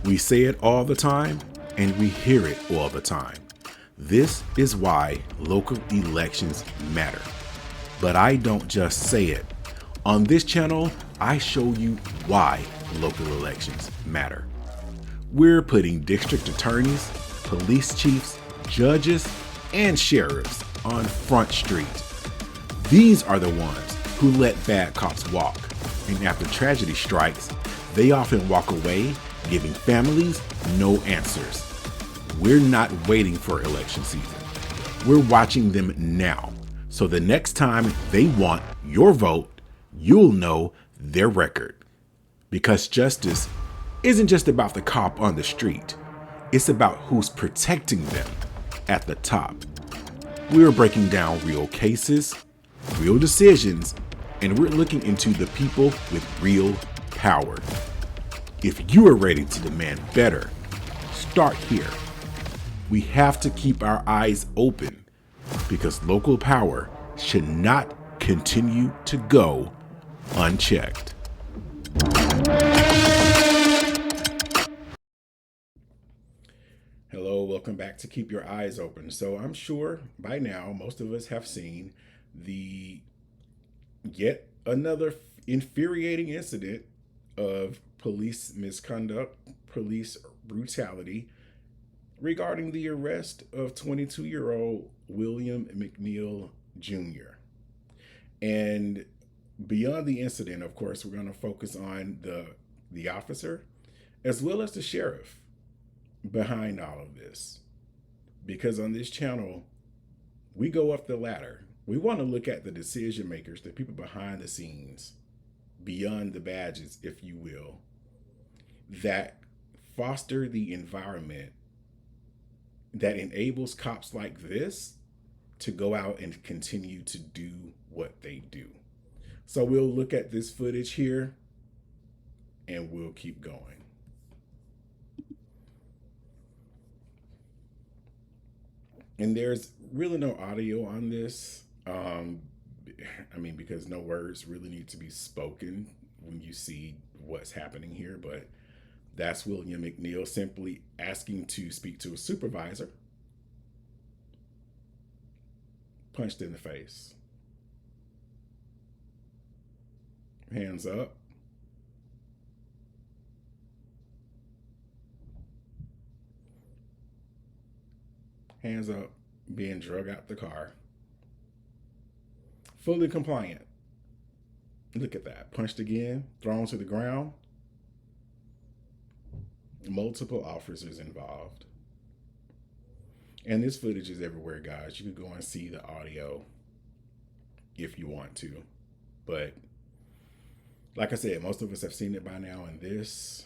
We say it all the time, and we hear it all the time. This is why local elections matter. But I don't just say it. On this channel, I show you why local elections matter. We're putting district attorneys, police chiefs, judges, and sheriffs on Front Street. These are the ones who let bad cops walk, and after tragedy strikes, they often walk away, giving families no answers. We're not waiting for election season. We're watching them now, so the next time they want your vote, you'll know their record. Because justice isn't just about the cop on the street. It's about who's protecting them at the top. We're breaking down real cases, real decisions, and we're looking into the people with real power. If you are ready to demand better, start here. We have to keep our eyes open because local power should not continue to go unchecked. Hello, welcome back to Keep Your Eyes Open. So I'm sure by now most of us have seen the yet another infuriating incident of police misconduct, police brutality regarding the arrest of 22-year-old William McNeal Jr. And beyond the incident, of course, we're going to focus on the officer as well as the sheriff behind all of this. Because on this channel, we go up the ladder. We want to look at the decision makers, the people behind the scenes, beyond the badges, if you will, that foster the environment that enables cops like this to go out and continue to do what they do. So we'll look at this footage here and we'll keep going. And there's really no audio on this. Because no words really need to be spoken when you see what's happening here, but that's William McNeal simply asking to speak to a supervisor. Punched in the face. Hands up. Hands up, being drug out the car. Fully compliant. Look at that. Punched again, thrown to the ground. Multiple officers involved. And this footage is everywhere, guys. You can go and see the audio if you want to. But like I said, most of us have seen it by now, and this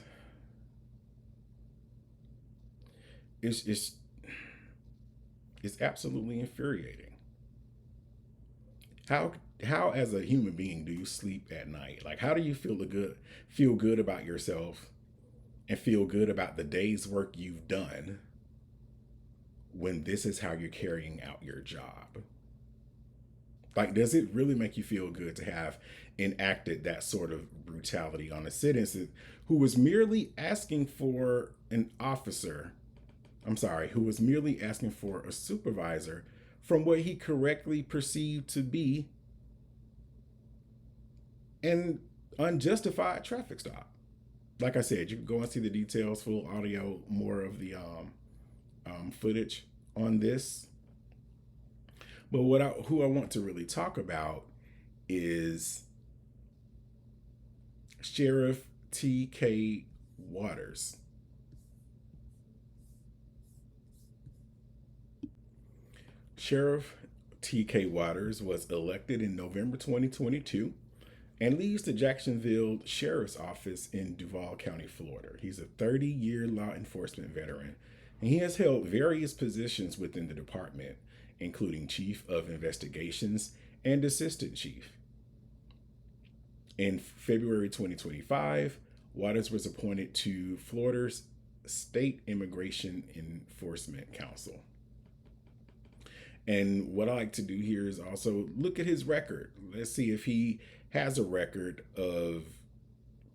is absolutely infuriating. How as a human being do you sleep at night? Like, how do you feel good about yourself and feel good about the day's work you've done when this is how you're carrying out your job? Like, does it really make you feel good to have enacted that sort of brutality on a citizen who was merely asking for who was merely asking for a supervisor from what he correctly perceived to be an unjustified traffic stop? Like I said, you can go and see the details, full audio, more of the footage on this. But who I want to really talk about is Sheriff T.K. Waters. Sheriff T.K. Waters was elected in November 2022 and leads the Jacksonville Sheriff's Office in Duval County, Florida. He's a 30-year law enforcement veteran, and he has held various positions within the department, including Chief of Investigations and Assistant Chief. In February 2025, Waters was appointed to Florida's State Immigration Enforcement Council. And what I like to do here is also look at his record. Let's see if he has a record of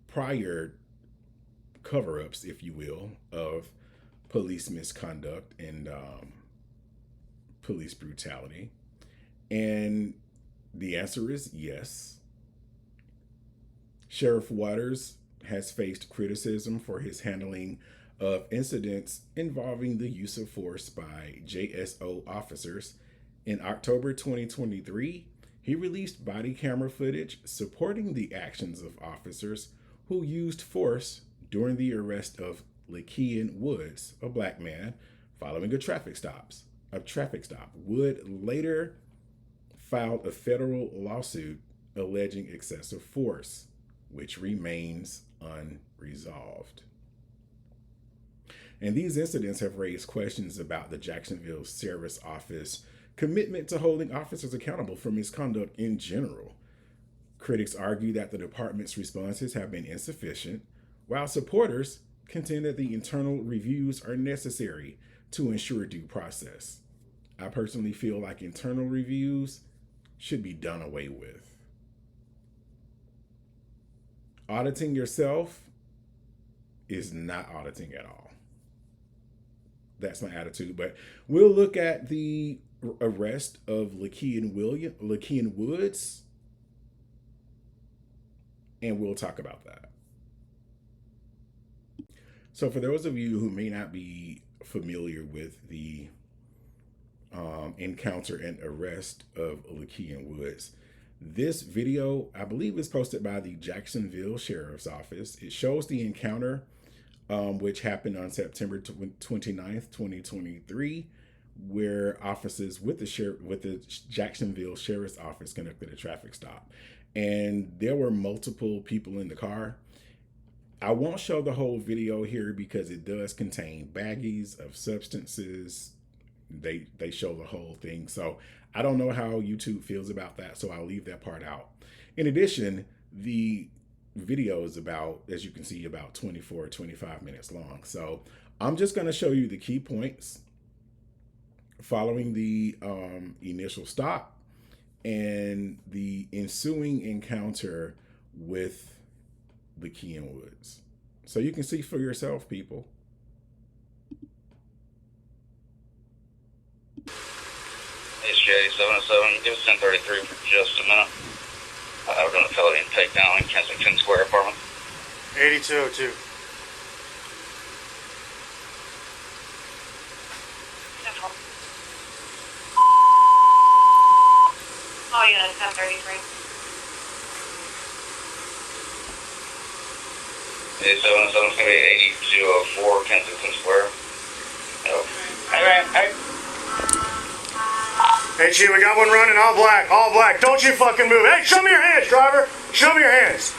prior cover-ups, if you will, of police misconduct and police brutality? And the answer is yes. Sheriff Waters has faced criticism for his handling of incidents involving the use of force by JSO officers. In October 2023, he released body camera footage supporting the actions of officers who used force during the arrest of Lakean Woods, a black man, following a traffic stop. Wood later filed a federal lawsuit alleging excessive force, which remains unresolved. And these incidents have raised questions about the Jacksonville Sheriff's Office commitment to holding officers accountable for misconduct in general. Critics argue that the department's responses have been insufficient, while supporters contend that the internal reviews are necessary to ensure due process. I personally feel like internal reviews should be done away with. Auditing yourself is not auditing at all. That's my attitude. But we'll look at the arrest of Lakean Woods, and we'll talk about that. So for those of you who may not be familiar with the encounter and arrest of Lakean Woods, this video, I believe, is posted by the Jacksonville Sheriff's Office. It shows the encounter, which happened on September 29th, 2023, where officers with the Jacksonville Sheriff's Office conducted a traffic stop. And there were multiple people in the car. I won't show the whole video here because it does contain baggies of substances. They show the whole thing. So I don't know how YouTube feels about that, so I'll leave that part out. In addition, the video is about, as you can see, about 25 minutes long. So I'm just going to show you the key points following the initial stop and the ensuing encounter with Lakean Woods. So you can see for yourself, people. It's J707. Give us 1033 for just a minute. We're doing a felony takedown in Kensington Square apartment. 8202. Oh, yeah, 1033. J707 is going to be 8204 Kensington Square. Hey. Hey, G, we got one running, all black, all black. Don't you fucking move. Hey, show me your hands, driver. Show me your hands.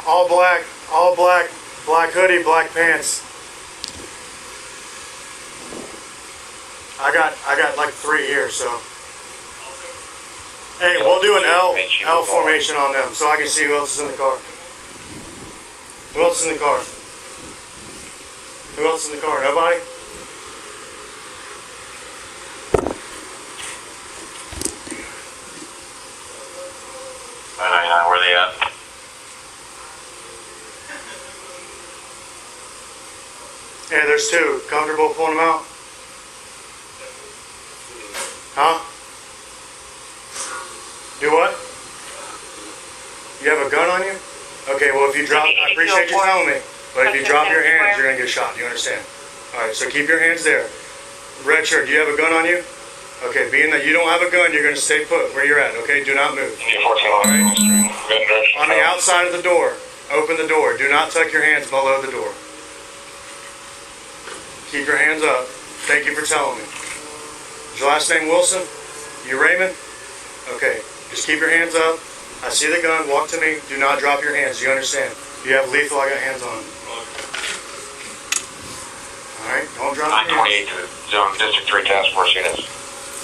All black, black hoodie, black pants. I got like 3 here, so. Hey, we'll do an L formation on them so I can see who else is in the car. Who else is in the car? Who else is in the car? Nobody? Where they at? Yeah, there's 2. Comfortable pulling them out? Huh? Do what? You have a gun on you? Okay, well if you drop, I appreciate you telling me, but if you drop your hands, you're gonna get shot, you understand? Alright, so keep your hands there. Red shirt, do you have a gun on you? Okay, being that you don't have a gun, you're gonna stay put where you're at, okay? Do not move. Alright? On the outside of the door, open the door. Do not tuck your hands below the door. Keep your hands up. Thank you for telling me. Is your last name Wilson? You Raymond? Okay, just keep your hands up. I see the gun, walk to me. Do not drop your hands, you understand? You have lethal, I got hands on. Alright, don't drop your hands. 928 to Zone District 3 Task Force units.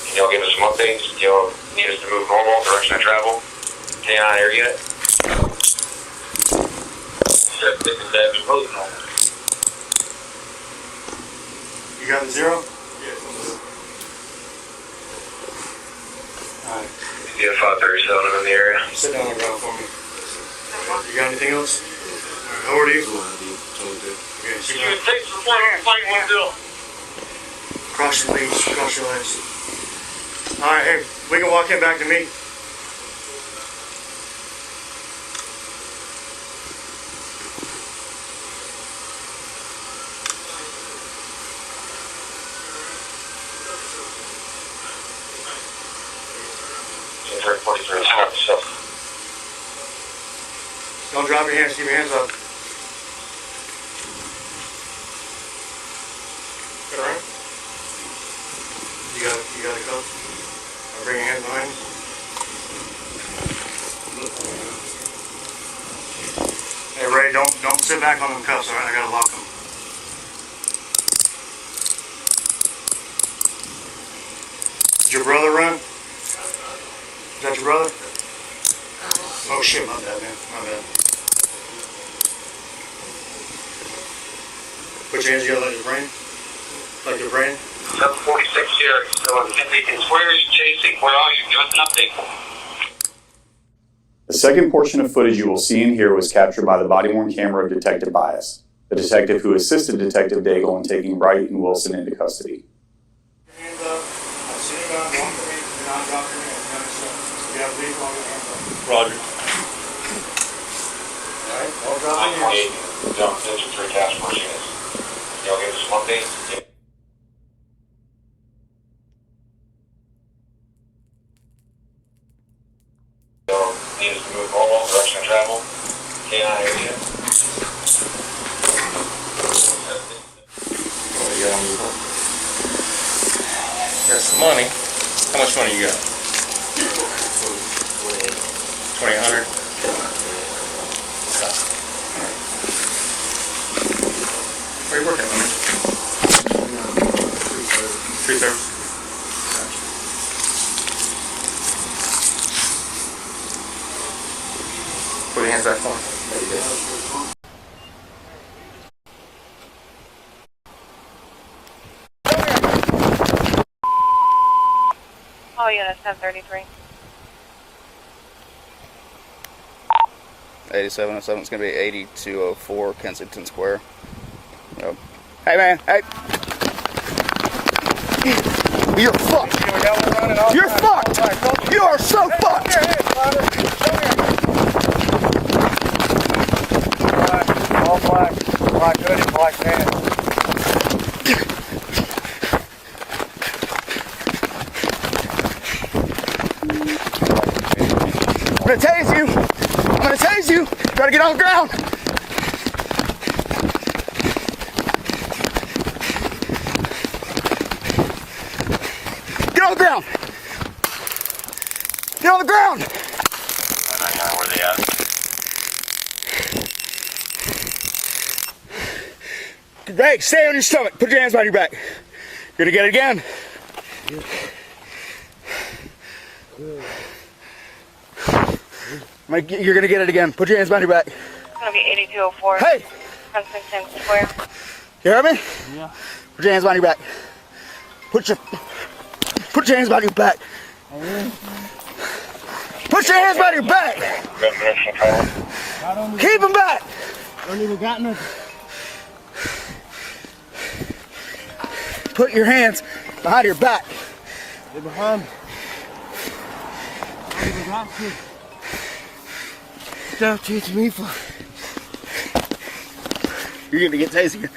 Can y'all give us some updates? Y'all need us to move normal, direction of travel? K9 air unit. You got the 0? Yes. Alright. Yeah, 537 in the area. Sit down on the ground for me. You got anything else? How old are you? 22. Okay, so You take some fight one deal. cross your legs, cross your legs. All right, hey, we can walk him back to me. Don't drop your hands, keep your hands up. Alright? You got a cuff? I'll bring your hands behind you. Hey Ray, don't sit back on them cuffs, alright? I gotta lock them. Did your brother run? Is that your brother? Oh shit, my bad, man. My bad. Put your hands together like your brain. Like your brain. 746 here. So where are you chasing? Where are you? Give us an update. The second portion of footage you will see and hear was captured by the body-worn camera of Detective Bias, the detective who assisted Detective Daigle in taking Wright and Wilson into custody. Hands up. I see you gun. One for me. Do not drop your hands. You understand? You have to leave all your hands up. Roger. Alright? Don't drop your hands. 928. Zone 53 task force units. Y'all give us an update. Need us to move normal direction of travel. K9 area. Got some money. How much money you got? 2,800. Where you working, homie? 330. Put your hands back on. All units 1033. 8707 is going to be 8204 Kensington Square. Yep. Hey man, hey! You're fucked! You're fucked! You are so fucked! All black hoodie, black pants. I'm gonna tase you! I'm gonna tase you! Gotta get on the ground! Get on the ground! Get on the ground! Where they at? Hey, stay on your stomach. Put your hands behind your back. You're gonna get it again. You're gonna get it again. Put your hands behind your back. It's gonna be 8204. Hey! Kensington Square. You hear me? Yeah. Put your hands behind your back. Put your hands behind your back. Put your hands behind your back. Keep them back. I don't even got nothing. Put your hands behind your back. They're behind me. I don't even got to. Stop teaching me for. You're gonna get tased again.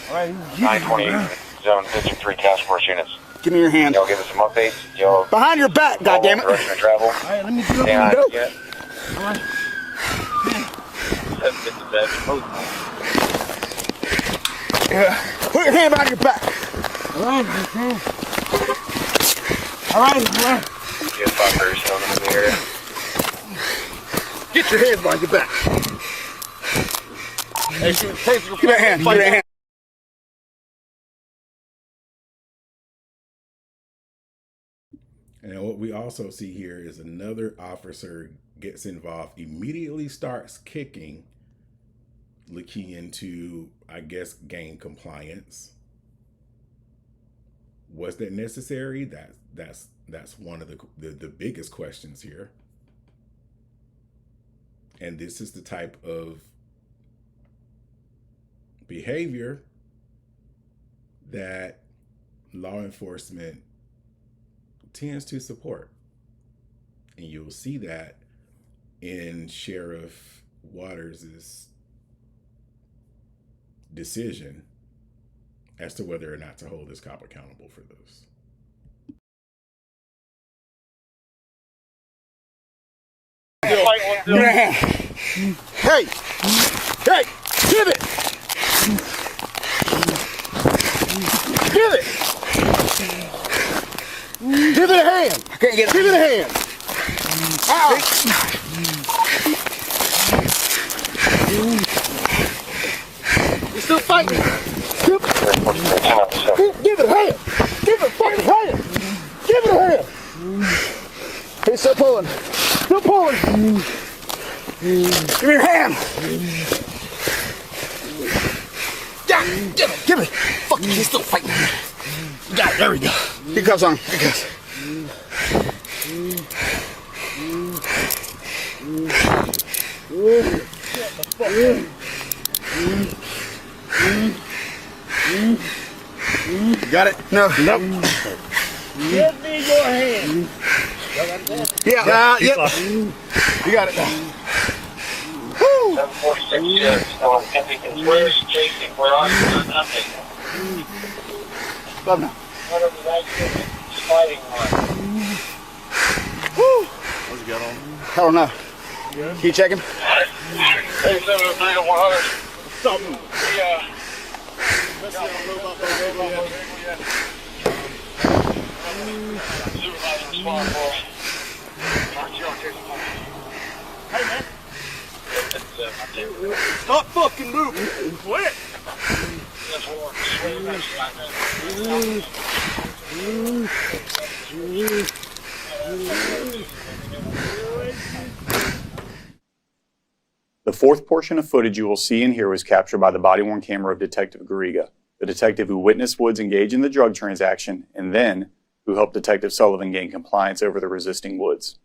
Alright, 928. Zone 53 task force units. Give me your hand. Y'all give us some updates. Y'all Behind your back, goddammit. direction of travel. Alright, let me do it. K9 Go. unit. Alright. 757. Put your hand behind your back. Alright, okay. Alright. You have 5 personnel in the area. Get your hands behind your back. Hey, see, take Give me that hand. Give me that hand. And what we also see here is another officer gets involved, immediately starts kicking, looking into, I guess, gang compliance. Was that necessary? That's one of the biggest questions here. And this is the type of behavior that law enforcement tends to support. And you'll see that in Sheriff Waters' decision as to whether or not to hold this cop accountable for this. Give me a hand. Hey! Hey! Give it! Give it! Give it a hand! I can't get it. Give it a hand! Ow! You're still fighting! Give it a hand! Give it a fucking hand! Give it a hand! He's still pulling! Still pulling! Give me your hand! Yeah, give it! Fuck, he's still fighting! Got it, there we go. Here goes on, here goes. Got it? No. Nope. Give me your hand. Yeah, yep. You got it. Woo! 746 where's chasing? Where are you? Nothing. Love now. What are we fighting on? Woo! What's he got on? I don't know. Can you check him? 8703 to 100. Something. Supervisor respond for us. Hey, man. Stop fucking moving. Quit. The fourth portion of footage you will see and hear was captured by the body-worn camera of Detective Garriga, the detective who witnessed Woods engage in the drug transaction and then who helped Detective Sullivan gain compliance over the resisting Woods.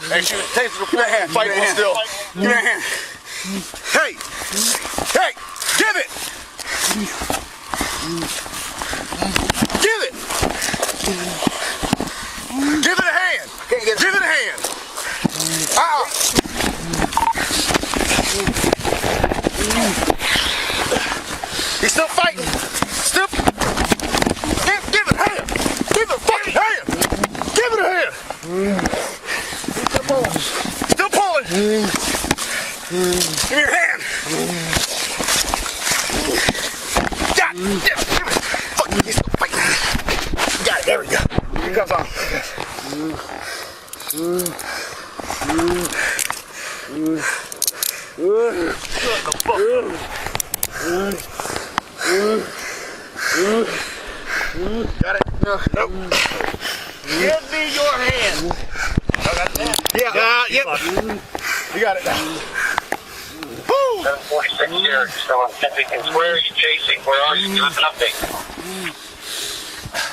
Hey, shoot, taser, give me a hand. Fight one still. Give me a hand. Hey! Hey! Give it! Give it! Give it a hand! Give it a hand! Ow! He's still fighting. Still. Give it a hand! Give it a fucking hand! Give it a hand! Still pulling! Give me your hand! God, give it! Fuck, he's still fighting! Got it, there we go. Here comes on. Got it? No. Nope. Give me your hand. Yeah, yep. You got it now. Woo! 746 here, still on Kensington. Where are you chasing? Where are you? Doing nothing.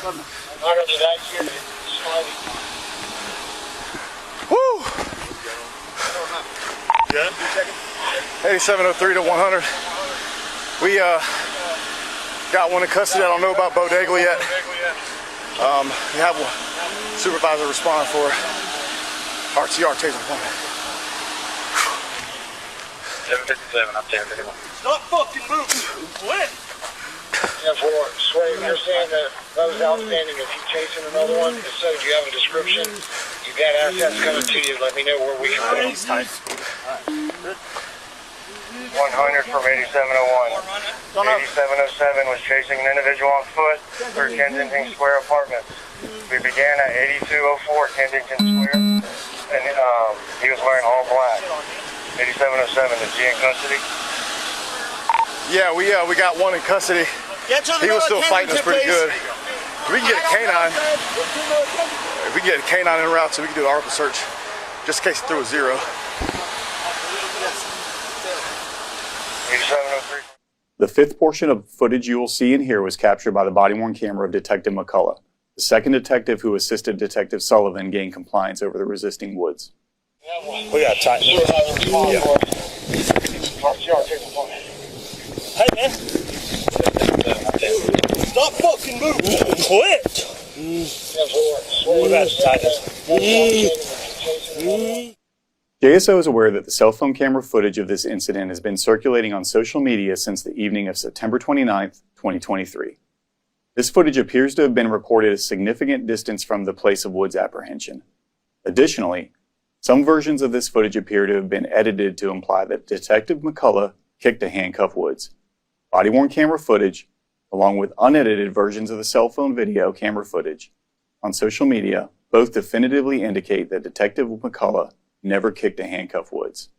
Not only that, you're sliding. Woo! Yeah. 8703 to 100. We got one in custody. I don't know about Bodega yet. We have one supervisor respond for RTR taser deployment. 757 up there. Stop fucking moving. Quit. Yeah, for Sway, you're saying that those outstanding, if you're chasing another one, if so, do you have a description? You got assets coming to you, let me know where we can put them. 100 from 8701. 8707 was chasing an individual on foot through Kensington Square Apartments. We began at 8204 Kensington Square, and he was wearing all black. 8707, is he in custody? Yeah, we got one in custody. He was still fighting us pretty good. We can get a canine. If we can get a canine en route, so we can do an ARPA search, just in case he threw a 0. 8703. The fifth portion of footage you will see and hear was captured by the body-worn camera of Detective McCullough, the second detective who assisted Detective Sullivan gain compliance over the resisting woods. We got to tighten it. Hey, man. Stop fucking moving. Quit. We got to tighten it. JSO is aware that the cell phone camera footage of this incident has been circulating on social media since the evening of September 29, 2023. This footage appears to have been recorded a significant distance from the place of Woods' apprehension. Additionally, some versions of this footage appear to have been edited to imply that Detective McCullough kicked a handcuff Woods. Body-worn camera footage, along with unedited versions of the cell phone video camera footage on social media, both definitively indicate that Detective McCullough never kicked a handcuff Woods.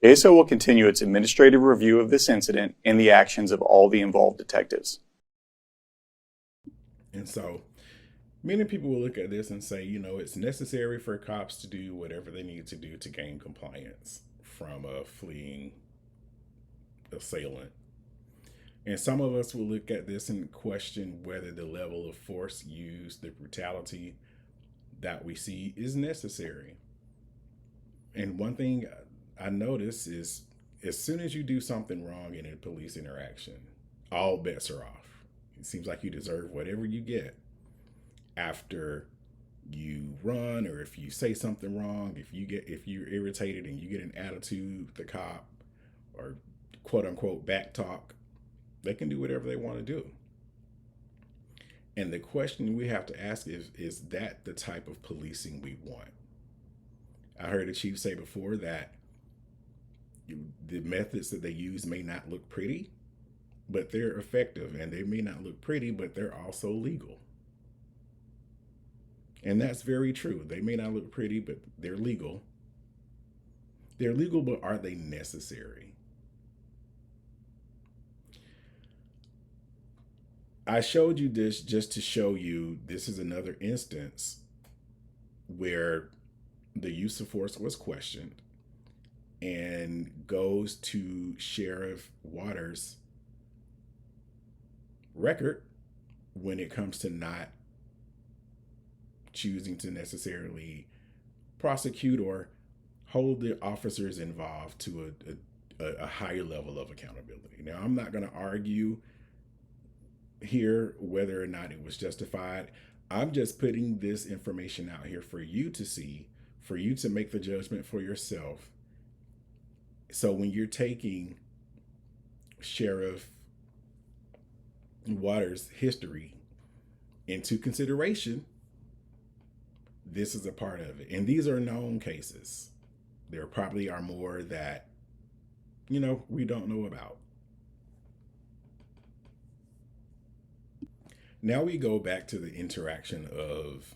JSO will continue its administrative review of this incident and the actions of all the involved detectives. And so many people will look at this and say, you know, it's necessary for cops to do whatever they need to do to gain compliance from a fleeing assailant. And some of us will look at this and question whether the level of force used, the brutality that we see is necessary. And one thing I notice is as soon as you do something wrong in a police interaction, all bets are off. It seems like you deserve whatever you get after you run, or if you say something wrong, if you're irritated and you get an attitude with the cop or quote unquote back talk, they can do whatever they want to do. And the question we have to ask is that the type of policing we want? I heard the chief say before that the methods that they use may not look pretty, but they're effective, and they may not look pretty, but they're also legal. And that's very true. They may not look pretty, but they're legal. They're legal, but are they necessary? I showed you this just to show you this is another instance where the use of force was questioned and goes to Sheriff Waters' record when it comes to not choosing to necessarily prosecute or hold the officers involved to a higher level of accountability. Now, I'm not going to argue here whether or not it was justified. I'm just putting this information out here for you to see, for you to make the judgment for yourself. So when you're taking Sheriff Waters' history into consideration, this is a part of it. And these are known cases. There probably are more that, you know, we don't know about. Now we go back to the interaction of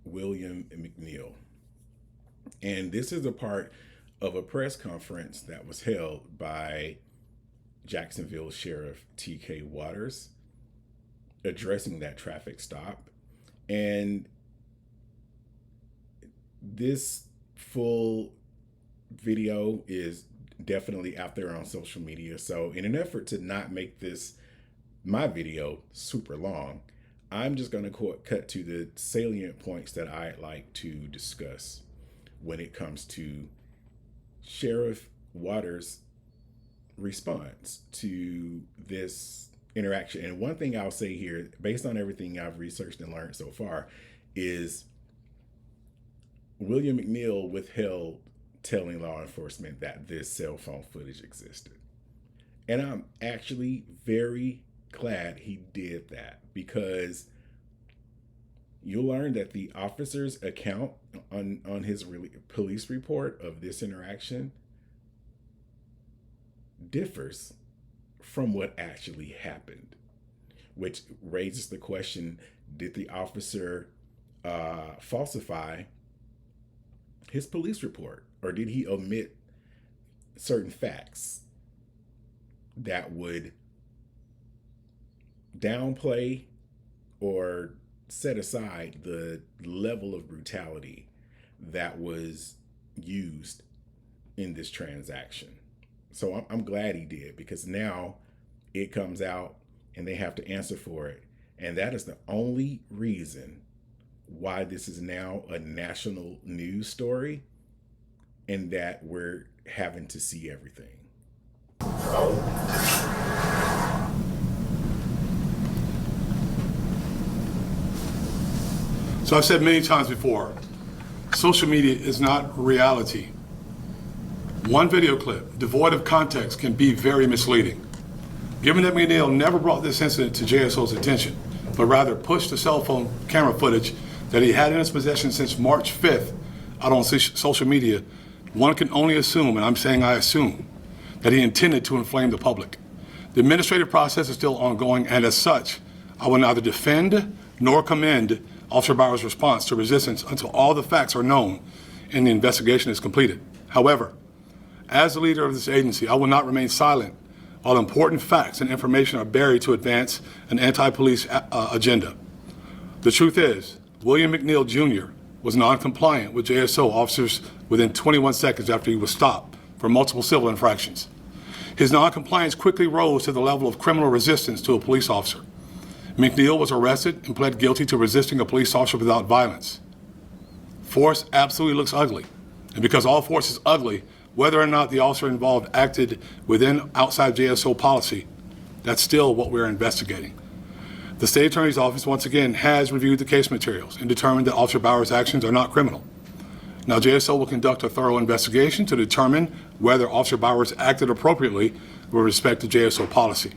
William McNeal. And this is a part of a press conference that was held by Jacksonville Sheriff T.K. Waters addressing that traffic stop. And this full video is definitely out there on social media. So in an effort to not make my video super long, I'm just going to cut to the salient points that I'd like to discuss when it comes to Sheriff Waters' response to this interaction. And one thing I'll say here, based on everything I've researched and learned so far, is William McNeal withheld telling law enforcement that this cell phone footage existed. And I'm actually very glad he did that, because you'll learn that the officer's account on his police report of this interaction differs from what actually happened, which raises the question, did the officer falsify his police report, or did he omit certain facts that would downplay or set aside the level of brutality that was used in this transaction? So I'm glad he did, because now it comes out and they have to answer for it. And that is the only reason why this is now a national news story, and that we're having to see everything. So I've said many times before, social media is not reality. One video clip devoid of context can be very misleading. Given that McNeil never brought this incident to JSO's attention, but rather pushed the cell phone camera footage that he had in his possession since March 5th out on social media, one can only assume, and I'm saying I assume, that he intended to inflame the public. The administrative process is still ongoing, and as such, I will neither defend nor commend Officer Bauer's response to resistance until all the facts are known and the investigation is completed. However, as the leader of this agency, I will not remain silent while important facts and information are buried to advance an anti-police agenda. The truth is, William McNeal Jr. was non-compliant with JSO officers within 21 seconds after he was stopped for multiple civil infractions. His non-compliance quickly rose to the level of criminal resistance to a police officer. McNeil was arrested and pled guilty to resisting a police officer without violence. Force absolutely looks ugly, and because all force is ugly, whether or not the officer involved acted within outside JSO policy, that's still what we're investigating. The State Attorney's Office, once again, has reviewed the case materials and determined that Officer Bauer's actions are not criminal. Now, JSO will conduct a thorough investigation to determine whether Officer Bauer acted appropriately with respect to JSO policy.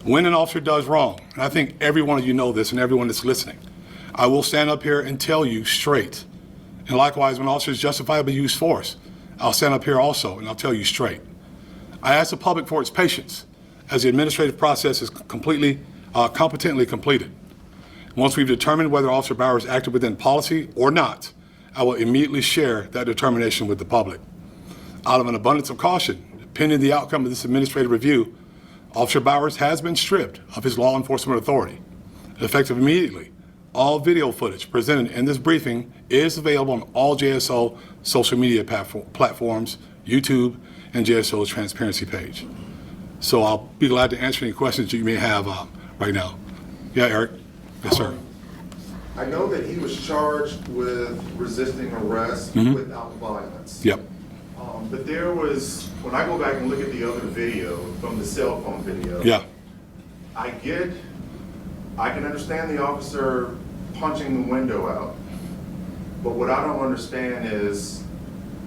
When an officer does wrong, and I think every one of you know this and everyone that's listening, I will stand up here and tell you straight. And likewise, when officers justifiably use force, I'll stand up here also and I'll tell you straight. I ask the public for its patience as the administrative process is competently completed. Once we've determined whether Officer Bauer acted within policy or not, I will immediately share that determination with the public. Out of an abundance of caution, pending the outcome of this administrative review, Officer Bauer has been stripped of his law enforcement authority. Effective immediately, all video footage presented in this briefing is available on all JSO social media platforms, YouTube, and JSO's transparency page. So I'll be glad to answer any questions you may have right now. Yeah, Eric? Yes, sir. I know that he was charged with resisting arrest without violence. Yep. But there was, when I go back and look at the other video from the cell phone video, yeah, I can understand the officer punching the window out. But what I don't understand is,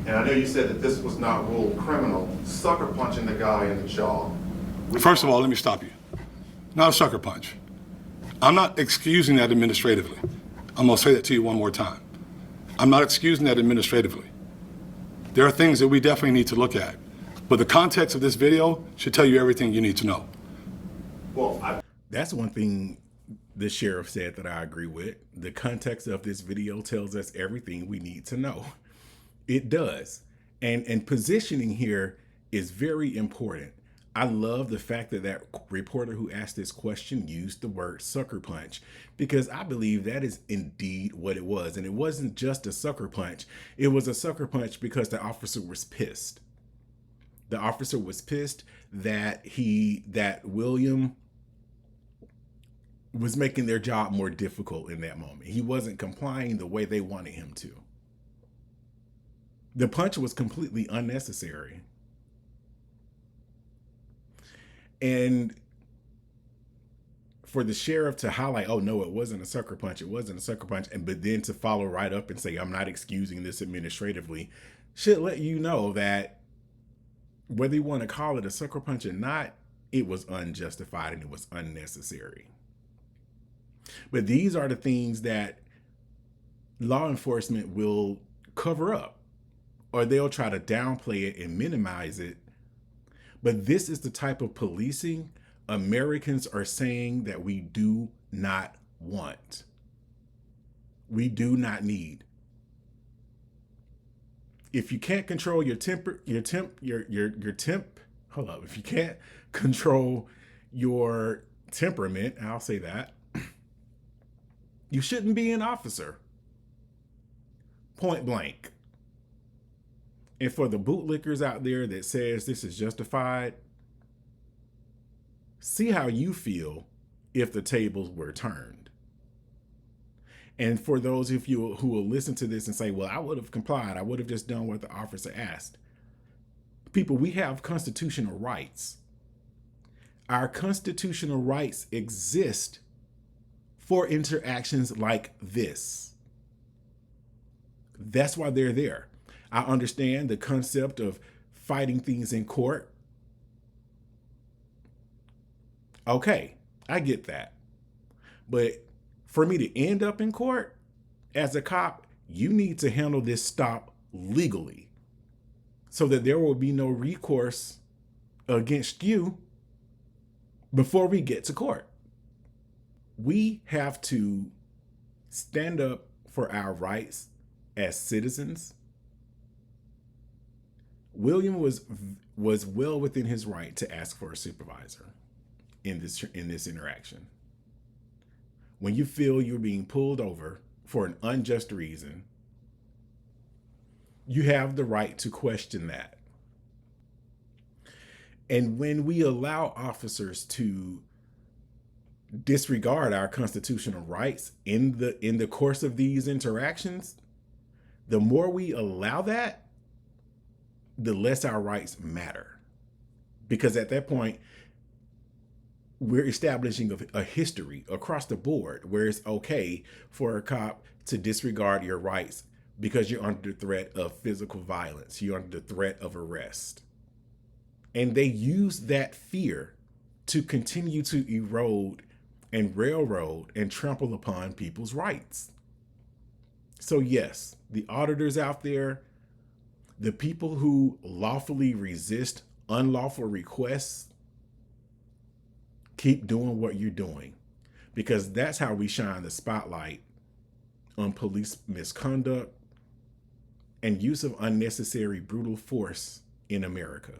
and I know you said that this was not ruled criminal, sucker punching the guy in the jaw. First of all, let me stop you. Not a sucker punch. I'm not excusing that administratively. I'm gonna say that to you one more time. I'm not excusing that administratively. There are things that we definitely need to look at, but the context of this video should tell you everything you need to know. Well, that's one thing the sheriff said that I agree with. The context of this video tells us everything we need to know. It does. And positioning here is very important. I love the fact that that reporter who asked this question used the word sucker punch, because I believe that is indeed what it was. And it wasn't just a sucker punch. It was a sucker punch because the officer was pissed. The officer was pissed that William was making their job more difficult in that moment. He wasn't complying the way they wanted him to. The punch was completely unnecessary. And for the sheriff to highlight, oh no, it wasn't a sucker punch, it wasn't a sucker punch, and but then to follow right up and say, I'm not excusing this administratively, should let you know that whether you want to call it a sucker punch or not, it was unjustified and it was unnecessary. But these are the things that law enforcement will cover up, or they'll try to downplay it and minimize it. But this is the type of policing Americans are saying that we do not want. We do not need. If you can't control if you can't control your temperament, I'll say that, you shouldn't be an officer. Point blank. And for the bootlickers out there that says this is justified, see how you feel if the tables were turned. And for those of you who will listen to this and say, well, I would have complied, I would have just done what the officer asked. People, we have constitutional rights. Our constitutional rights exist for interactions like this. That's why they're there. I understand the concept of fighting things in court. Okay, I get that. But for me to end up in court as a cop, you need to handle this stop legally so that there will be no recourse against you before we get to court. We have to stand up for our rights as citizens. William was well within his right to ask for a supervisor in this interaction. When you feel you're being pulled over for an unjust reason, you have the right to question that. And when we allow officers to disregard our constitutional rights in the course of these interactions, the more we allow that, the less our rights matter. Because at that point, we're establishing a history across the board where it's okay for a cop to disregard your rights because you're under the threat of physical violence, you're under the threat of arrest. And they use that fear to continue to erode and railroad and trample upon people's rights. So yes, the auditors out there, the people who lawfully resist unlawful requests, keep doing what you're doing, because that's how we shine the spotlight on police misconduct and use of unnecessary brutal force in America.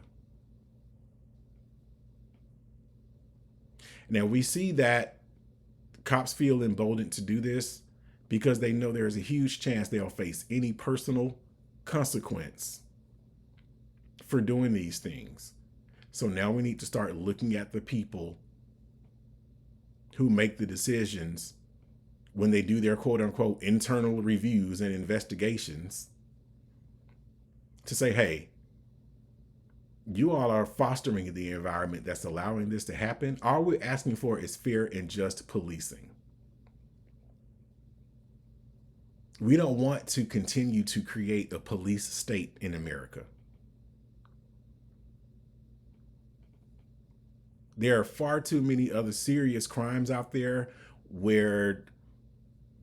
Now we see that cops feel emboldened to do this because they know there's a huge chance they'll face any personal consequence for doing these things. So now we need to start looking at the people who make the decisions when they do their quote unquote internal reviews and investigations to say, hey, you all are fostering the environment that's allowing this to happen. All we're asking for is fair and just policing. We don't want to continue to create a police state in America. There are far too many other serious crimes out there where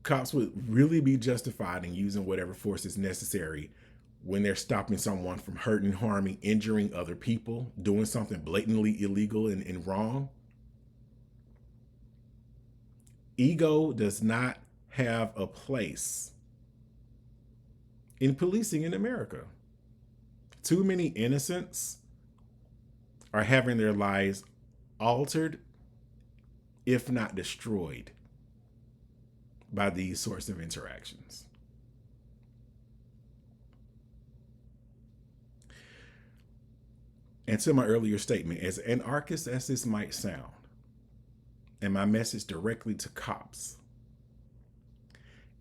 cops would really be justified in using whatever force is necessary when they're stopping someone from hurting, harming, injuring other people, doing something blatantly illegal and wrong. Ego does not have a place in policing in America. Too many innocents are having their lives altered, if not destroyed, by these sorts of interactions. And to my earlier statement, as anarchist as this might sound, and my message directly to cops,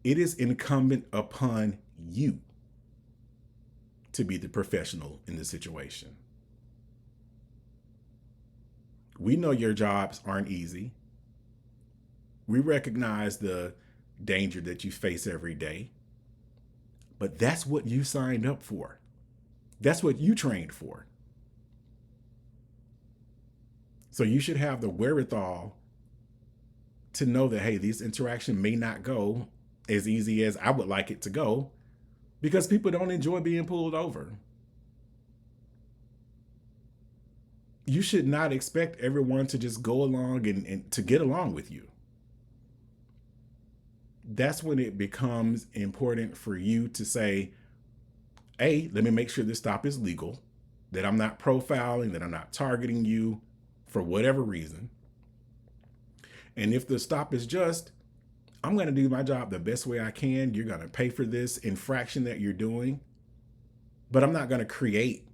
it is incumbent upon you to be the professional in the situation. We know your jobs aren't easy. We recognize the danger that you face every day. But that's what you signed up for. That's what you trained for. So you should have the wherewithal to know that, hey, this interaction may not go as easy as I would like it to go because people don't enjoy being pulled over. You should not expect everyone to just go along and to get along with you. That's when it becomes important for you to say, hey, let me make sure this stop is legal, that I'm not profiling, that I'm not targeting you for whatever reason. And if the stop is just, I'm going to do my job the best way I can. You're going to pay for this infraction that you're doing, but I'm not going to create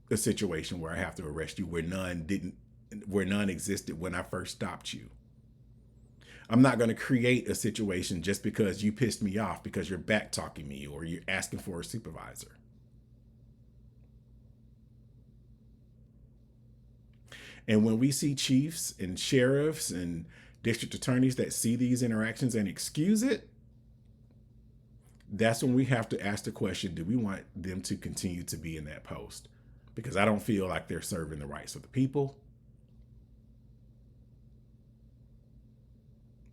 a situation where I have to arrest you where none existed when I first stopped you. I'm not going to create a situation just because you pissed me off because you're back talking me or you're asking for a supervisor. And when we see chiefs and sheriffs and district attorneys that see these interactions and excuse it, that's when we have to ask the question, do we want them to continue to be in that post? Because I don't feel like they're serving the rights of the people.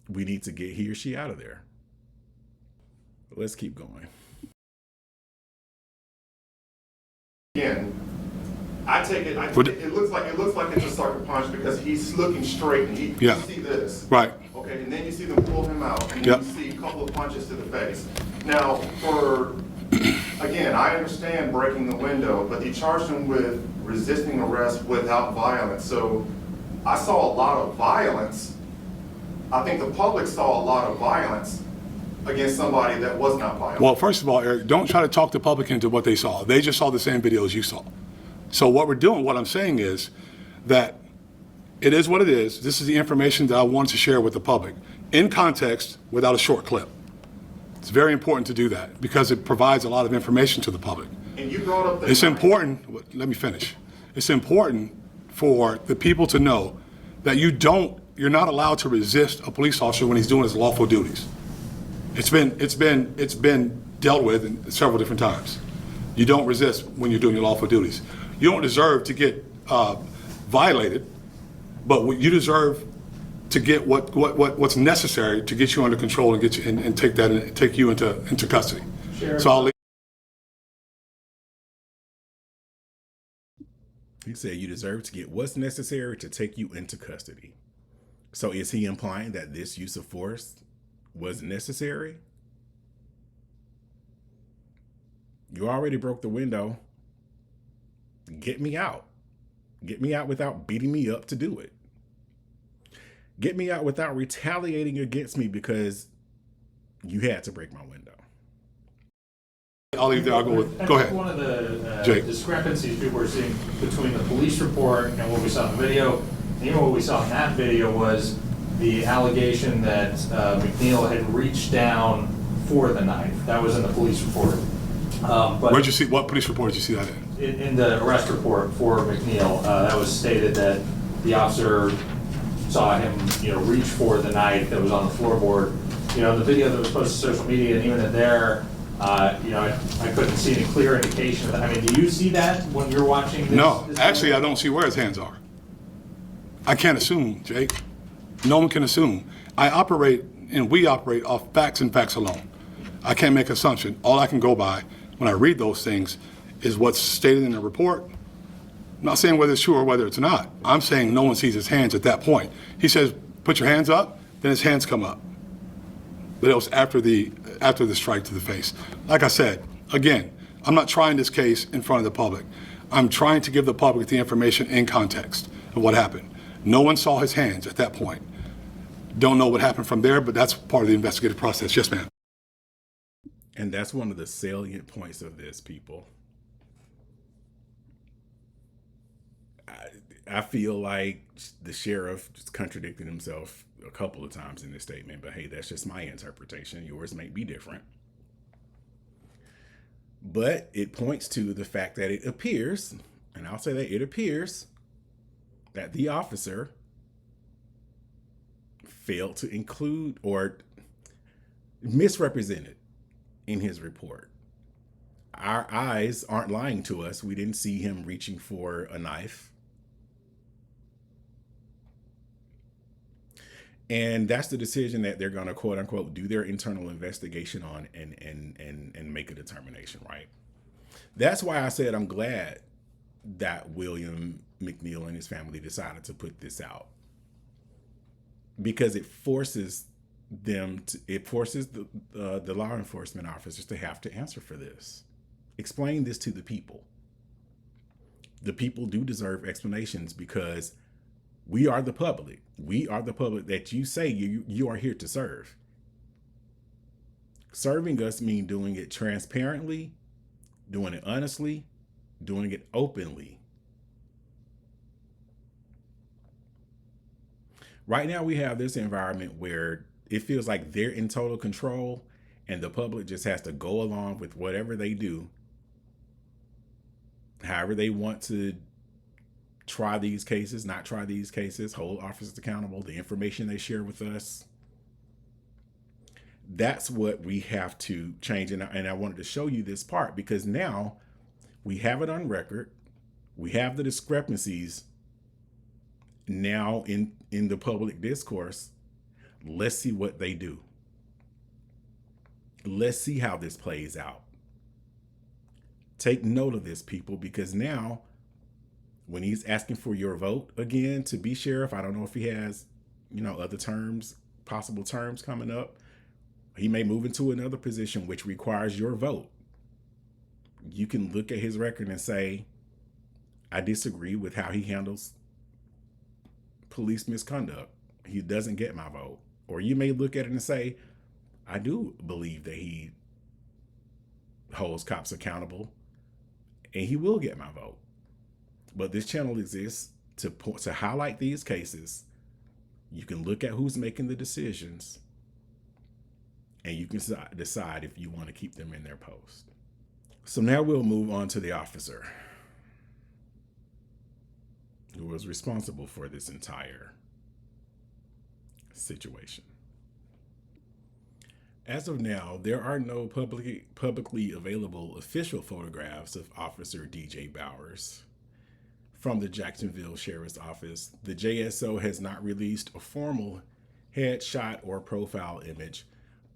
We need to get he or she out of there. Let's keep going. Again, I take it. It looks like it's a sucker punch because he's looking straight and you see this. Right. Okay, and then you see them pull him out, and then you see a couple of punches to the face. Now, again, I understand breaking the window, but they charged him with resisting arrest without violence. So I saw a lot of violence. I think the public saw a lot of violence against somebody that was not violent. Well, first of all, Eric, don't try to talk the public into what they saw. They just saw the same video as you saw. So what we're doing, what I'm saying is that it is what it is. This is the information that I wanted to share with the public in context without a short clip. It's very important to do that because it provides a lot of information to the public. And you brought up It's important, let me finish. It's important for the people to know that you're not allowed to resist a police officer when he's doing his lawful duties. It's been dealt with several different times. You don't resist when you're doing your lawful duties. You don't deserve to get violated, but you deserve to get what's necessary to get you under control and get you and take you into custody. Sheriff. So I'll leave. He said you deserve to get what's necessary to take you into custody. So is he implying that this use of force was necessary? You already broke the window. Get me out. Get me out without beating me up to do it. Get me out without retaliating against me because you had to break my window. I'll leave there. I'll go with. Go ahead. One of the Jake. discrepancies people were seeing between the police report and what we saw in the video, and even what we saw in that video was the allegation that McNeil had reached down for the knife. That was in the police report. But Where'd you see? What police report did you see that in? In the arrest report for McNeil, that was stated that the officer saw him, reach for the knife that was on the floorboard. The video that was posted to social media, and even in there, I couldn't see any clear indication of that. I mean, do you see that when you're watching this? No, actually, I don't see where his hands are. I can't assume, Jake. No one can assume. We operate off facts and facts alone. I can't make assumption. All I can go by when I read those things is what's stated in the report. I'm not saying whether it's true or whether it's not. I'm saying no one sees his hands at that point. He says, put your hands up, then his hands come up. But it was after the strike to the face. Like I said, again, I'm not trying this case in front of the public. I'm trying to give the public the information in context of what happened. No one saw his hands at that point. Don't know what happened from there, but that's part of the investigative process. Yes, ma'am. And that's one of the salient points of this, people. I feel like the sheriff just contradicted himself a couple of times in this statement, but hey, that's just my interpretation. Yours may be different. But it points to the fact that it appears, and I'll say that it appears, that the officer failed to include or misrepresented in his report. Our eyes aren't lying to us. We didn't see him reaching for a knife. And that's the decision that they're going to, quote unquote, do their internal investigation on and make a determination, right? That's why I said I'm glad that William McNeal and his family decided to put this out, because it forces the law enforcement officers to have to answer for this. Explain this to the people. The people do deserve explanations, because we are the public. We are the public that you say you are here to serve. Serving us means doing it transparently, doing it honestly, doing it openly. Right now we have this environment where it feels like they're in total control and the public just has to go along with whatever they do, however they want to try these cases, not try these cases, hold officers accountable, the information they share with us. That's what we have to change. And I wanted to show you this part because now we have it on record. We have the discrepancies now in the public discourse. Let's see what they do. Let's see how this plays out. Take note of this, people, because now when he's asking for your vote again to be sheriff, I don't know if he has, other terms, possible terms coming up. He may move into another position which requires your vote. You can look at his record and say, I disagree with how he handles police misconduct. He doesn't get my vote. Or you may look at it and say, I do believe that he holds cops accountable and he will get my vote. But this channel exists to highlight these cases. You can look at who's making the decisions and you can decide if you want to keep them in their post. So now we'll move on to the officer who was responsible for this entire situation. As of now, there are no publicly available official photographs of Officer DJ Bowers from the Jacksonville Sheriff's Office. The JSO has not released a formal headshot or profile image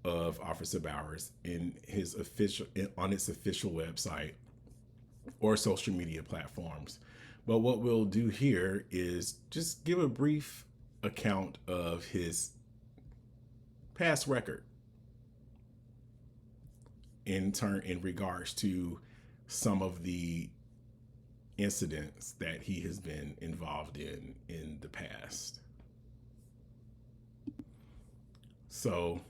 of Officer Bowers on its official website or social media platforms. But what we'll do here is just give a brief account of his past record in regards to some of the incidents that he has been involved in the past. So,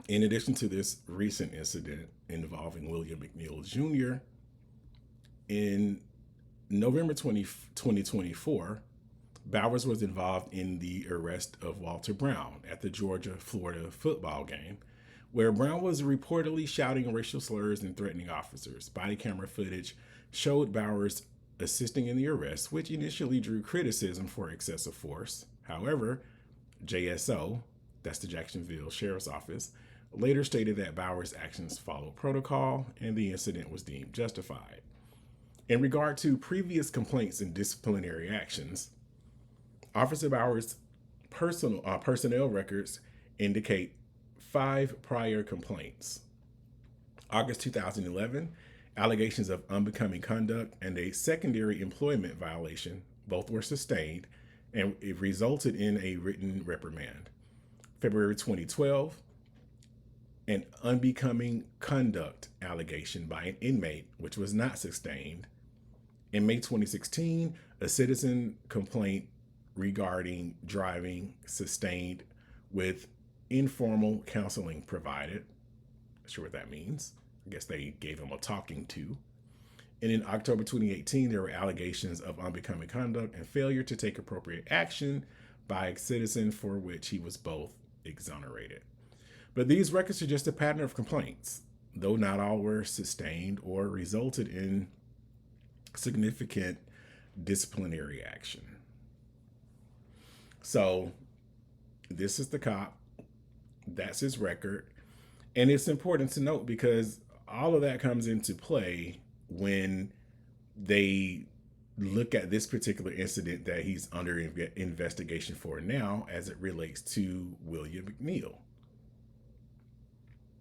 in addition to this recent incident involving William McNeal Jr., in November 2024, Bowers was involved in the arrest of Walter Brown at the Georgia-Florida football game, where Brown was reportedly shouting racial slurs and threatening officers. Body camera footage showed Bowers assisting in the arrest, which initially drew criticism for excessive force. However, JSO, that's the Jacksonville Sheriff's Office, later stated that Bowers' actions followed protocol and the incident was deemed justified. In regard to previous complaints and disciplinary actions, Officer Bowers' personnel records indicate 5 prior complaints. August 2011, allegations of unbecoming conduct and a secondary employment violation, both were sustained, and it resulted in a written reprimand. February 2012, an unbecoming conduct allegation by an inmate, which was not sustained. In May 2016, a citizen complaint regarding driving sustained with informal counseling provided. Not sure what that means. I guess they gave him a talking to. And in October 2018, there were allegations of unbecoming conduct and failure to take appropriate action by a citizen, for which he was both exonerated. But these records are just a pattern of complaints, though not all were sustained or resulted in significant disciplinary action. So this is the cop. That's his record. And it's important to note because all of that comes into play when they look at this particular incident that he's under investigation for now as it relates to William McNeal,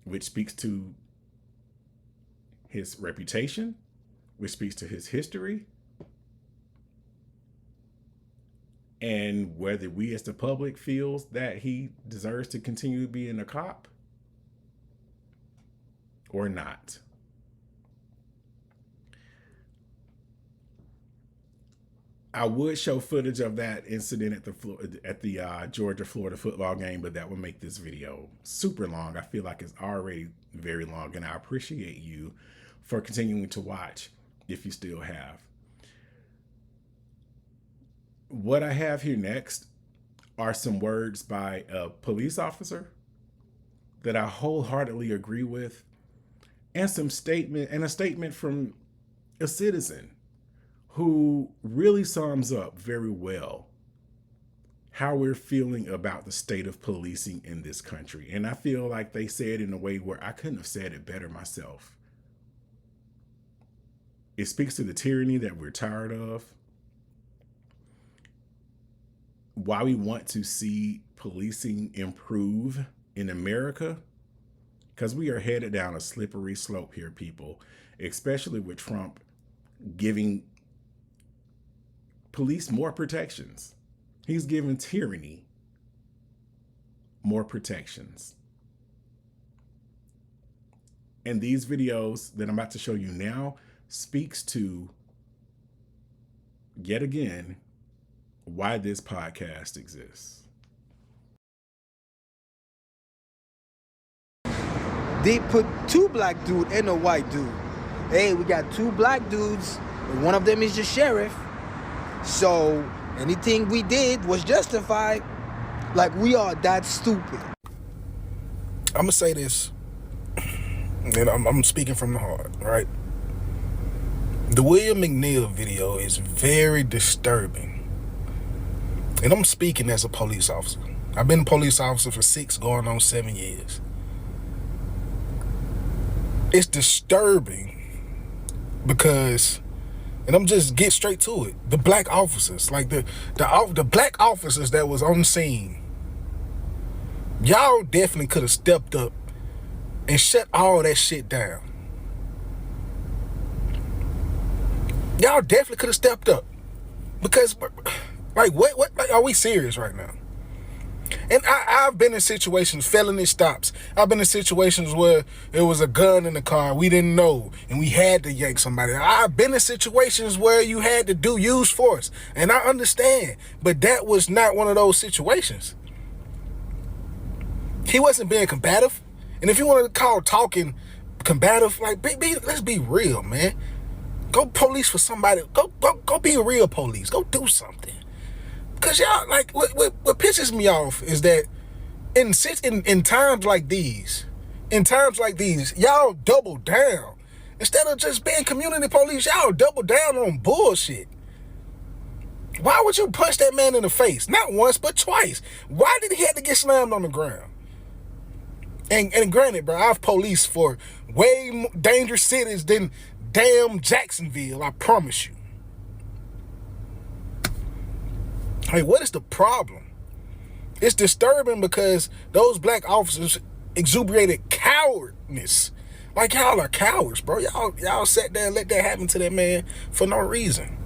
which speaks to his reputation, which speaks to his history, and whether we as the public feels that he deserves to continue being a cop or not. I would show footage of that incident at the Georgia-Florida football game, but that would make this video super long. I feel like it's already very long, and I appreciate you for continuing to watch if you still have. What I have here next are some words by a police officer that I wholeheartedly agree with, and a statement from a citizen who really sums up very well how we're feeling about the state of policing in this country. And I feel like they say it in a way where I couldn't have said it better myself. It speaks to the tyranny that we're tired of, why we want to see policing improve in America, because we are headed down a slippery slope here, people, especially with Trump giving police more protections. He's giving tyranny more protections. And these videos that I'm about to show you now speaks to, yet again, why this podcast exists. They put two black dudes and a white dude. Hey, we got two black dudes, and one of them is the sheriff. So anything we did was justified. Like, we are that stupid. I'm gonna say this, and I'm speaking from the heart, right? The William McNeal video is very disturbing. And I'm speaking as a police officer. I've been a police officer for 6 going on 7 years. It's disturbing because, and I'm just get straight to it, the black officers, like the black officers that was on scene, y'all definitely could have stepped up and shut all that shit down. Y'all definitely could have stepped up because, like, what like, are we serious right now? And I've been in situations, felony stops. I've been in situations where there was a gun in the car, we didn't know, and we had to yank somebody. I've been in situations where you had to use force, and I understand, but that was not one of those situations. He wasn't being combative, and if you want to call talking combative, like, let's be real, man. Go police for somebody. Go be a real police. Go do something. Because y'all, like, what pisses me off is that in times like these, y'all double down. Instead of just being community police, y'all double down on bullshit. Why would you punch that man in the face? Not once, but twice. Why did he have to get slammed on the ground? And granted, bro, I've policed for way more dangerous cities than damn Jacksonville, I promise you. Hey, what is the problem? It's disturbing because those black officers exuberated cowardness. Like, y'all are cowards, bro. Y'all sat there and let that happen to that man for no reason.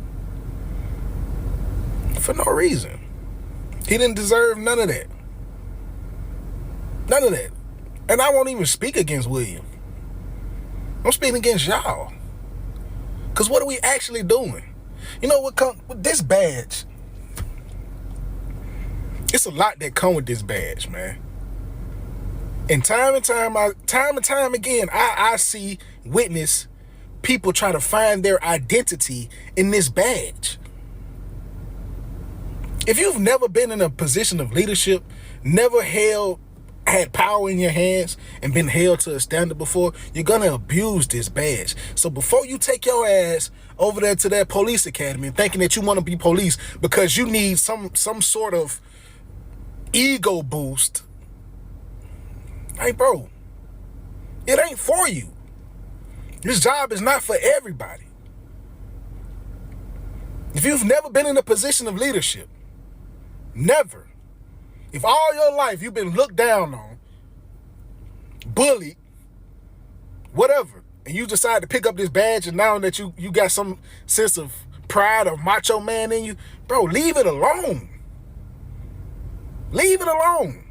For no reason. He didn't deserve none of that. None of that. And I won't even speak against William. I'm speaking against y'all. Because what are we actually doing? You know what comes with this badge? It's a lot that come with this badge, man. And time and time again, I see, witness people try to find their identity in this badge. If you've never been in a position of leadership, never had power in your hands and been held to a standard before, you're gonna abuse this badge. So before you take your ass over there to that police academy thinking that you want to be police because you need some sort of ego boost. Hey, bro, it ain't for you. This job is not for everybody. If you've never been in a position of leadership, never. If all your life you've been looked down on, bullied, whatever, and you decide to pick up this badge and now that you got some sense of pride of macho man in you, bro, leave it alone. Leave it alone.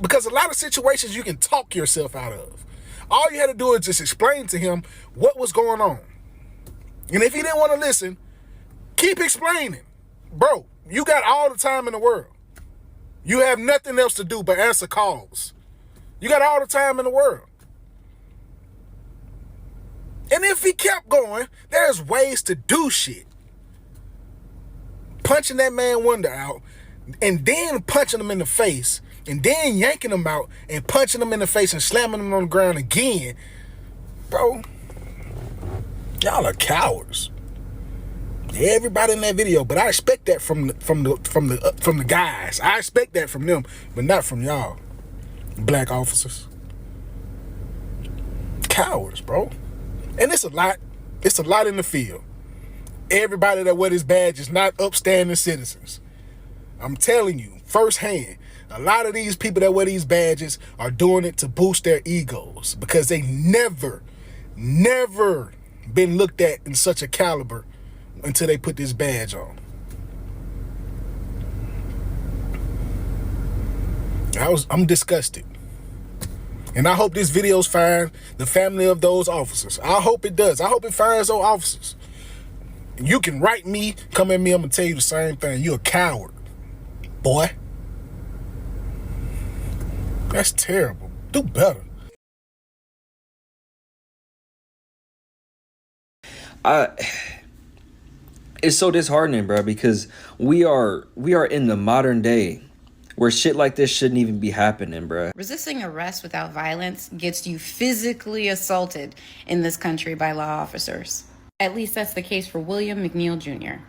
Because a lot of situations you can talk yourself out of. All you had to do is just explain to him what was going on. And if he didn't want to listen, keep explaining. Bro, you got all the time in the world. You have nothing else to do but answer calls. You got all the time in the world. And if he kept going, there's ways to do shit. Punching that man window out, and then punching him in the face, and then yanking him out and punching him in the face and slamming him on the ground again. Bro, y'all are cowards. Everybody in that video, but I expect that from the guys. I expect that from them, but not from y'all, black officers. Cowards, bro. And it's a lot. It's a lot in the field. Everybody that wear this badge is not upstanding citizens. I'm telling you, firsthand, a lot of these people that wear these badges are doing it to boost their egos because they never been looked at in such a caliber until they put this badge on. I'm disgusted. And I hope this video's find the family of those officers. I hope it does. I hope it finds those officers. You can write me, come at me, I'm going to tell you the same thing. You're a coward, boy. That's terrible. Do better. It's so disheartening, bro, because we are in the modern day where shit like this shouldn't even be happening, bro. Resisting arrest without violence gets you physically assaulted in this country by law officers. At least that's the case for William McNeal Jr.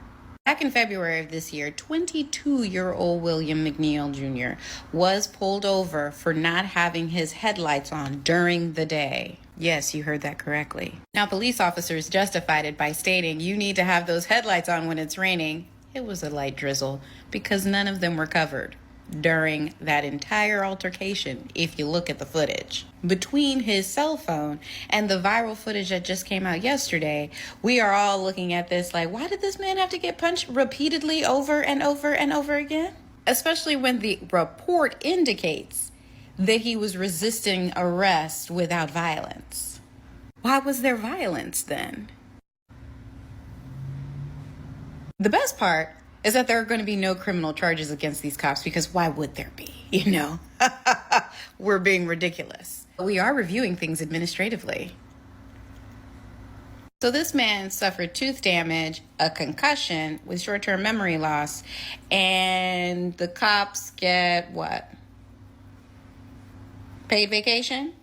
Back in February of this year, 22-year-old William McNeal Jr. was pulled over for not having his headlights on during the day. Yes, you heard that correctly. Now, police officers justified it by stating you need to have those headlights on when it's raining. It was a light drizzle because none of them were covered during that entire altercation, if you look at the footage. Between his cell phone and the viral footage that just came out yesterday, we are all looking at this like, why did this man have to get punched repeatedly over and over and over again? Especially when the report indicates that he was resisting arrest without violence. Why was there violence then? The best part is that there are going to be no criminal charges against these cops because why would there be? You know, we're being ridiculous. We are reviewing things administratively. So this man suffered tooth damage, a concussion with short-term memory loss, and the cops get what? Paid vacation?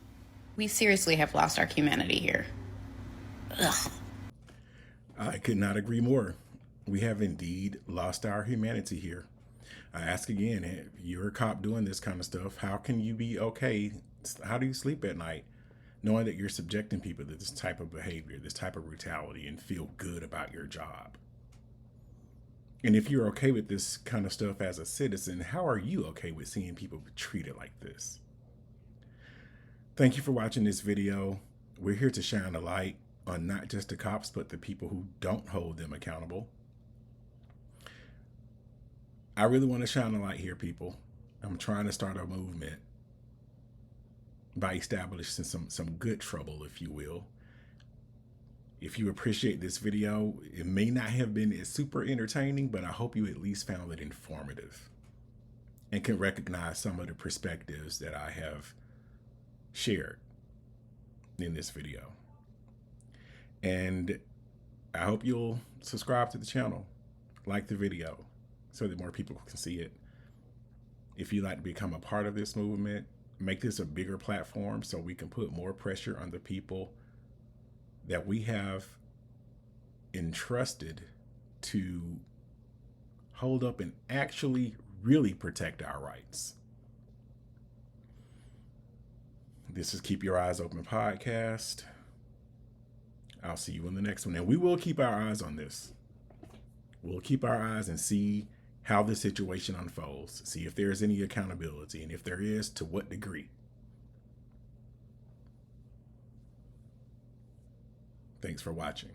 We seriously have lost our humanity here. Ugh. I could not agree more. We have indeed lost our humanity here. I ask again, if you're a cop doing this kind of stuff, how can you be okay? How do you sleep at night knowing that you're subjecting people to this type of behavior, this type of brutality, and feel good about your job? And if you're okay with this kind of stuff as a citizen, how are you okay with seeing people treated like this? Thank you for watching this video. We're here to shine a light on not just the cops, but the people who don't hold them accountable. I really want to shine a light here, people. I'm trying to start a movement by establishing some good trouble, if you will. If you appreciate this video, it may not have been as super entertaining, but I hope you at least found it informative and can recognize some of the perspectives that I have shared in this video. And I hope you'll subscribe to the channel, like the video, so that more people can see it. If you'd like to become a part of this movement, make this a bigger platform so we can put more pressure on the people that we have entrusted to hold up and actually really protect our rights. This is Keep Your Eyes Open podcast. I'll see you in the next one. And we will keep our eyes on this. We'll keep our eyes and see how the situation unfolds. See if there's any accountability. And if there is, to what degree. Thanks for watching.